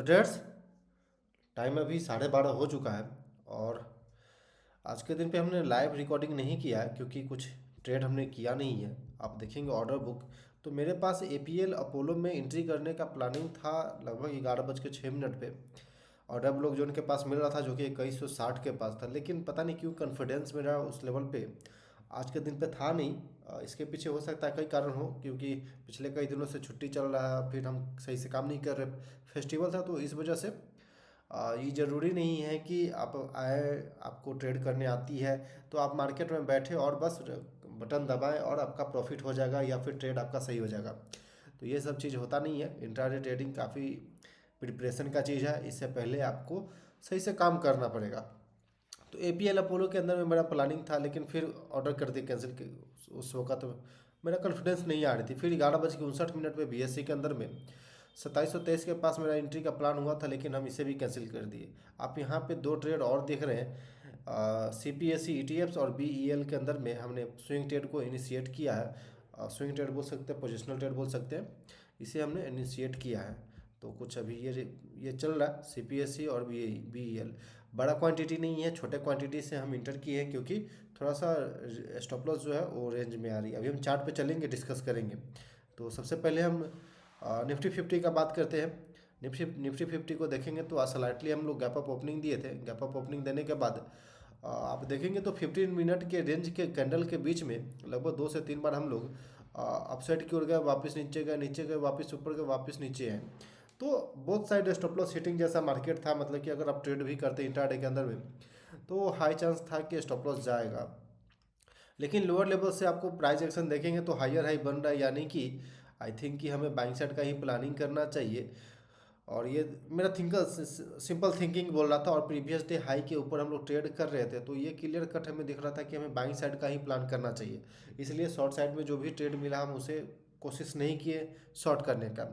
तो trades time अभी 12:30 हो चुका है और आज के दिन पे हमने लाइव रिकॉर्डिंग नहीं किया है क्योंकि कुछ ट्रेड हमने किया नहीं है। आप देखेंगे ऑर्डर बुक, तो मेरे पास एपीएल अपोलो में एंट्री करने का प्लानिंग था लगभग 11:06 पे। ऑर्डर ब्लॉक जो उनके पास मिल रहा था जो कि 2160 के पास था, लेकिन पता नहीं क्यों कॉन्फिडेंस मेरा उस लेवल पे आज के दिन पे था नहीं। इसके पीछे हो सकता है कई कारण हो, क्योंकि पिछले कई दिनों से छुट्टी चल रहा है, फिर हम सही से काम नहीं कर रहे, फेस्टिवल था, तो इस वजह से ये ज़रूरी नहीं है कि आप आए, आपको ट्रेड करने आती है तो आप मार्केट में बैठे और बस बटन दबाएं और आपका प्रॉफिट हो जाएगा या फिर ट्रेड आपका सही हो जाएगा। तो ये सब चीज़ होता नहीं है। इंट्राडे ट्रेडिंग काफ़ी प्रिपरेशन का चीज़ है, इससे पहले आपको सही से काम करना पड़ेगा। तो एपीएल अपोलो के अंदर में मेरा प्लानिंग था, लेकिन फिर ऑर्डर कर दिया कैंसिल के। उस वक्त मेरा कॉन्फिडेंस नहीं आ रही थी। फिर 11:59 पे बीएससी के अंदर में 2723 के पास मेरा एंट्री का प्लान हुआ था, लेकिन हम इसे भी कैंसिल कर दिए। आप यहाँ पे दो ट्रेड और देख रहे हैं, सीपीएससी ईटीएफ्स और बीईएल के अंदर में हमने स्विंग ट्रेड को इनिशिएट किया है। स्विंग ट्रेड बोल सकते हैं, पोजिशनल ट्रेड बोल सकते हैं, इसे हमने इनिशिएट किया है। तो कुछ अभी ये चल रहा है सीपीएससी और बीईएल। बड़ा क्वांटिटी नहीं है, छोटे क्वांटिटी से हम इंटर किए हैं क्योंकि थोड़ा सा स्टॉप लॉस जो है वो रेंज में आ रही है। अभी हम चार्ट पे चलेंगे, डिस्कस करेंगे। तो सबसे पहले हम निफ्टी 50 का बात करते हैं। निफ्टी 50 को देखेंगे तो स्लाइटली हम लोग गैप अप ओपनिंग दिए थे। गैप अप ओपनिंग देने के बाद आप देखेंगे तो 15 मिनट के रेंज के कैंडल के बीच में लगभग 2 से 3 बार हम लोग अपसाइड की ओर गए, वापस नीचे गए, नीचे गए, वापस ऊपर गए, वापस नीचे आए। तो both side stop loss hitting जैसा मार्केट था, मतलब कि अगर आप ट्रेड भी करते इंट्राडे के अंदर में तो हाई चांस था कि स्टॉप लॉस जाएगा। लेकिन लोअर लेवल से आपको प्राइस एक्शन देखेंगे तो हायर हाई बन रहा है, यानी कि आई थिंक कि हमें बाइंग साइड का ही प्लानिंग करना चाहिए। और ये मेरा सिंपल थिंकिंग बोल रहा था, और प्रीवियस डे हाई के ऊपर हम लोग ट्रेड कर रहे थे, तो ये क्लियर कट हमें दिख रहा था कि हमें बाइंग साइड का ही प्लान करना चाहिए। इसलिए शॉर्ट साइड में जो भी ट्रेड मिला हम उसे कोशिश नहीं किए शॉर्ट करने का।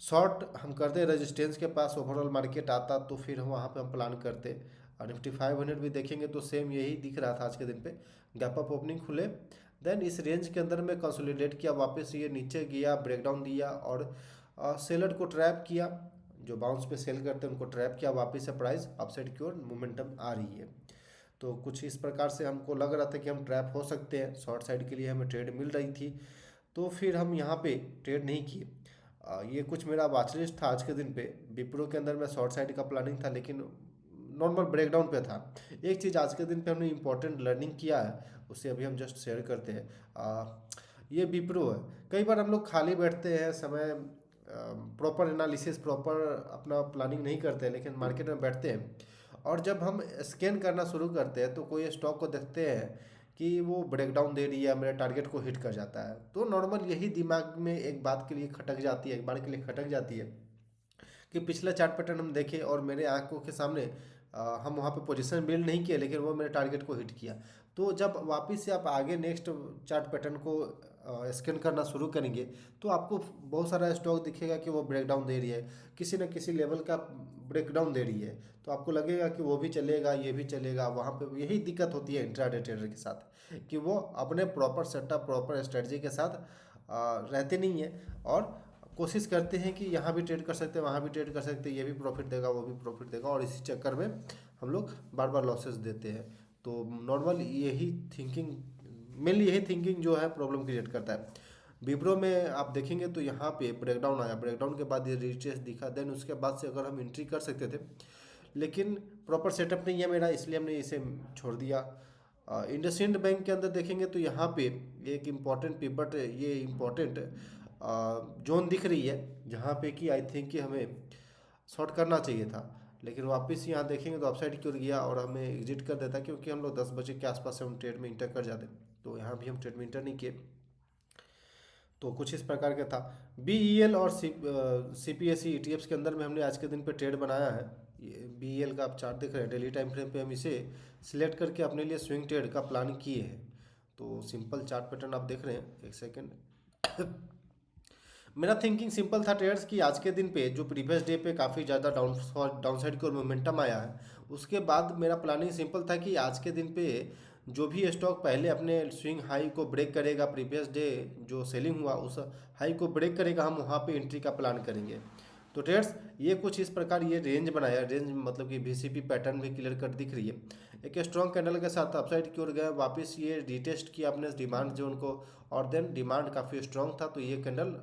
शॉर्ट हम करते रेजिस्टेंस के पास ओवरऑल मार्केट आता तो फिर हम वहाँ पे हम प्लान करते। और निफ्टी 500 भी देखेंगे तो सेम यही दिख रहा था आज के दिन पे। गैप अप ओपनिंग खुले, देन इस रेंज के अंदर में कंसोलिडेट किया, वापस ये नीचे गया, ब्रेकडाउन दिया और सेलर को ट्रैप किया। जो बाउंस पे सेल करते हैं उनको ट्रैप किया, वापस से प्राइस अपसाइड की ओर मोमेंटम आ रही है। तो कुछ इस प्रकार से हमको लग रहा था कि हम ट्रैप हो सकते हैं, शॉर्ट साइड के लिए हमें ट्रेड मिल रही थी, तो फिर हम यहाँ पे ट्रेड नहीं किए। ये कुछ मेरा वाचलिस्ट था आज के दिन पे। विप्रो के अंदर में शॉर्ट साइड का प्लानिंग था, लेकिन नॉर्मल ब्रेकडाउन पे था। एक चीज़ आज के दिन पे हमने इंपॉर्टेंट लर्निंग किया है, उसे अभी हम जस्ट शेयर करते हैं। ये विप्रो है। कई बार हम लोग खाली बैठते हैं, समय प्रॉपर एनालिसिस, प्रॉपर अपना प्लानिंग नहीं करते हैं, लेकिन मार्केट में बैठते हैं और जब हम स्कैन करना शुरू करते हैं तो कोई स्टॉक को देखते हैं कि वो ब्रेकडाउन दे रही है, मेरे टारगेट को हिट कर जाता है, तो नॉर्मल यही दिमाग में एक बात के लिए खटक जाती है, एक बार के लिए खटक जाती है कि पिछला चार्ट पैटर्न हम देखें और मेरे आंखों के सामने हम वहाँ पे पोजीशन बिल्ड नहीं किए, लेकिन वो मेरे टारगेट को हिट किया। तो जब वापस से आप आगे नेक्स्ट चार्ट पैटर्न को स्कैन करना शुरू करेंगे तो आपको बहुत सारा स्टॉक दिखेगा कि वो ब्रेकडाउन दे रही है, किसी न किसी लेवल का ब्रेकडाउन दे रही है, तो आपको लगेगा कि वो भी चलेगा, ये भी चलेगा। वहाँ पे यही दिक्कत होती है इंट्राडे ट्रेडर के साथ कि वो अपने प्रॉपर सेटअप, प्रॉपर स्ट्रेटजी के साथ रहते नहीं है और कोशिश करते हैं कि यहाँ भी ट्रेड कर सकते हैं, वहाँ भी ट्रेड कर सकते हैं, ये भी प्रॉफिट देगा, वो भी प्रॉफिट देगा, और इसी चक्कर में हम लोग बार बार लॉसेस देते हैं। तो नॉर्मल यही थिंकिंग, मेनली यही थिंकिंग जो है प्रॉब्लम क्रिएट करता है। विप्रो में आप देखेंगे तो यहाँ पे ब्रेकडाउन आया, ब्रेकडाउन के बाद ये रिट्रेस दिखा, देन उसके बाद से अगर हम एंट्री कर सकते थे, लेकिन प्रॉपर सेटअप नहीं है मेरा, इसलिए हमने इसे छोड़ दिया। इंडसइंड बैंक के अंदर देखेंगे तो यहाँ पे एक इम्पॉर्टेंट पिवट, ये इम्पॉर्टेंट जोन दिख रही है जहाँ पे कि आई थिंक कि हमें शॉर्ट करना चाहिए था, लेकिन वापस यहाँ देखेंगे तो अपसाइड की ओर गया और हमें एग्जिट कर देता, क्योंकि हम लोग 10 बजे के आसपास से हम ट्रेड में इंटर कर जाते, तो यहाँ भी हम ट्रेड में इंटर नहीं किए। तो कुछ इस प्रकार का था। बीईएल और सीपीएससी ईटीएफ्स के अंदर में हमने आज के दिन पे ट्रेड बनाया है। ये बीईएल का आप चार्ट देख रहे हैं, डेली टाइम फ्रेम पे हम इसे सिलेक्ट करके अपने लिए स्विंग ट्रेड का प्लान किए हैं। तो सिंपल चार्ट पैटर्न आप देख रहे हैं, एक सेकेंड। मेरा थिंकिंग सिंपल था ट्रेडर्स की, आज के दिन पे जो प्रीवियस डे पे काफ़ी ज़्यादा डाउन साइड की ओर मोमेंटम आया है, उसके बाद मेरा प्लानिंग सिंपल था कि आज के दिन पे जो भी स्टॉक पहले अपने स्विंग हाई को ब्रेक करेगा, प्रीवियस डे जो सेलिंग हुआ उस हाई को ब्रेक करेगा, हम वहाँ पे एंट्री का प्लान करेंगे। तो ट्रेड्स ये कुछ इस प्रकार ये रेंज बनाया, रेंज मतलब कि वीसीपी पैटर्न भी क्लियर कट दिख रही है। एक स्ट्रॉन्ग कैंडल के साथ अपसाइड की ओर गया, वापस ये रिटेस्ट किया अपने डिमांड जोन को, और देन डिमांड काफ़ी स्ट्रॉन्ग था तो ये कैंडल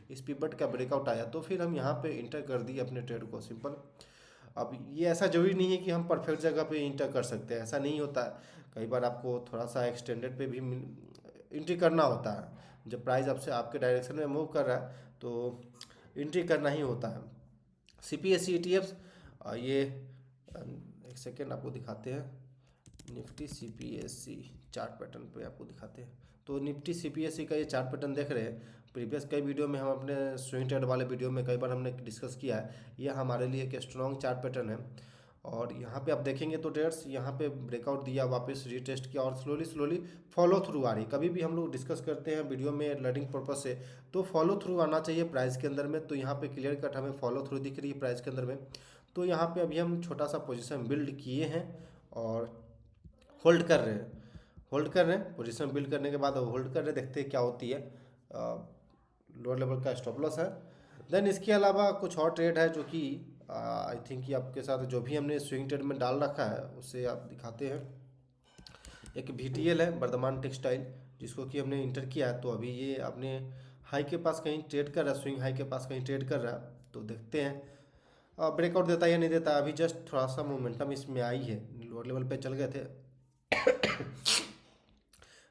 इस पिवट का ब्रेकआउट आया, तो फिर हम यहाँ पे इंटर कर दिए अपने ट्रेड को, सिंपल। अब ये ऐसा जरूरी नहीं है कि हम परफेक्ट जगह पे इंटर कर सकते हैं, ऐसा नहीं होता है। कई बार आपको थोड़ा सा एक्सटेंडेड पे भी एंट्री करना होता है। जब प्राइस आपसे आपके डायरेक्शन में मूव कर रहा है तो एंट्री करना ही होता है। C P S C E T Fs, ये एक सेकेंड आपको दिखाते हैं, Nifty C P S C chart pattern पे आपको दिखाते हैं। तो Nifty C P S C का ये चार्ट पैटर्न देख रहे हैं, प्रीवियस कई वीडियो में हम अपने स्विंग ट्रेड वाले वीडियो में कई बार हमने डिस्कस किया है। ये हमारे लिए एक स्ट्रॉन्ग चार्ट पैटर्न है, और यहाँ पे आप देखेंगे तो ट्रेड्स यहाँ पे ब्रेकआउट दिया, वापस रीटेस्ट किया, और स्लोली स्लोली फॉलो थ्रू आ रही। कभी भी हम लोग डिस्कस करते हैं वीडियो में लर्निंग पर्पज से, तो फॉलो थ्रू आना चाहिए प्राइस के अंदर में। तो यहाँ पे क्लियर कट हमें फॉलो थ्रू दिख रही है प्राइस के अंदर में। तो यहाँ पे अभी हम छोटा सा पोजीशन बिल्ड किए हैं और होल्ड कर रहे हैं, होल्ड कर रहे हैं। पोजीशन बिल्ड करने के बाद होल्ड कर रहे हैं, देखते हैं क्या होती है। लोअर लेवल का स्टॉप लॉस है। देन इसके अलावा कुछ और ट्रेड है जो कि आई थिंक कि आपके साथ जो भी हमने स्विंग ट्रेड में डाल रखा है उसे आप दिखाते हैं। एक VTL है, वर्धमान टेक्सटाइल, जिसको कि हमने इंटर किया है। तो अभी ये अपने हाई के पास कहीं ट्रेड कर रहा है, स्विंग हाई के पास कहीं ट्रेड कर रहा है, तो देखते हैं ब्रेकआउट देता है या नहीं देता। अभी जस्ट थोड़ा सा मोमेंटम इसमें आई है, लोअर लेवल पे चल गए थे।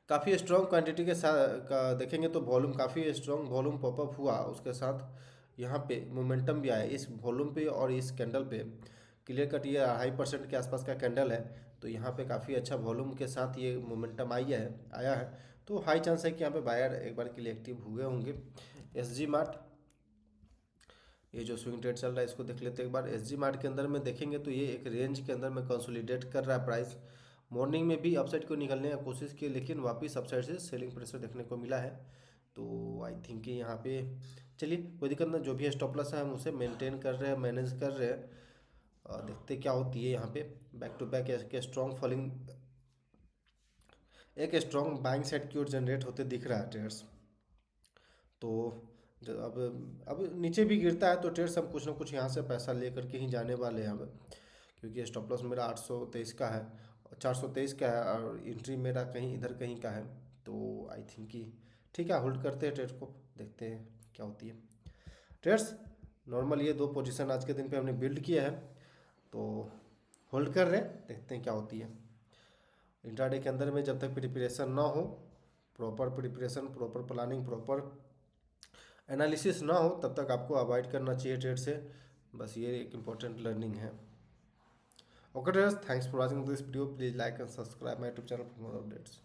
काफ़ी स्ट्रॉन्ग क्वांटिटी के साथ का देखेंगे तो वॉल्यूम काफ़ी स्ट्रॉन्ग वॉल्यूम पॉपअप हुआ, उसके साथ यहाँ पे मोमेंटम भी आया इस वॉल्यूम पे और इस कैंडल पे। क्लियर कट ये 2.5% के आसपास का कैंडल है, तो यहाँ पे काफ़ी अच्छा वॉल्यूम के साथ ये मोमेंटम आया है। तो हाई चांस है कि यहाँ पे बायर एक बार के लिए एक्टिव हुए होंगे। SG मार्ट, ये जो स्विंग ट्रेड चल रहा है इसको देख लेते हैं एक बार। SG मार्ट के अंदर में देखेंगे तो ये एक रेंज के अंदर में कंसोलिडेट कर रहा है प्राइस। मॉर्निंग में भी अपसाइड को निकलने की कोशिश की, लेकिन वापस अपसाइड से सेलिंग प्रेशर देखने को मिला है। तो आई थिंक कि यहाँ पे चलिए कोई दिक्कत ना, जो भी स्टॉप लॉस है हम उसे मेंटेन कर रहे हैं, मैनेज कर रहे हैं, और देखते क्या होती है। यहाँ पे बैक टू बैक एक स्ट्रॉन्ग फॉलिंग, एक स्ट्रॉन्ग बाइंग साइड की ओर जनरेट होते दिख रहा है ट्रेड्स। तो अब नीचे भी गिरता है तो ट्रेड्स हम कुछ ना कुछ यहाँ से पैसा ले करके ही जाने वाले हैं अब, क्योंकि स्टॉप लॉस मेरा 823 का है, 423 का है, और एंट्री मेरा कहीं इधर कहीं का है। तो आई थिंक कि ठीक है, होल्ड करते हैं ट्रेड को, देखते हैं क्या होती है। ट्रेड्स नॉर्मल ये दो पोजीशन आज के दिन पे हमने बिल्ड किया है, तो होल्ड कर रहे हैं, देखते हैं क्या होती है। इंट्राडे के अंदर में जब तक प्रिपरेशन ना हो, proper preparation, proper planning, proper analysis ना हो, तब तक आपको अवॉइड करना चाहिए ट्रेड से। बस ये एक इम्पॉर्टेंट लर्निंग है। Okay traders, thanks for watching this video, please like and subscribe my YouTube channel for more updates.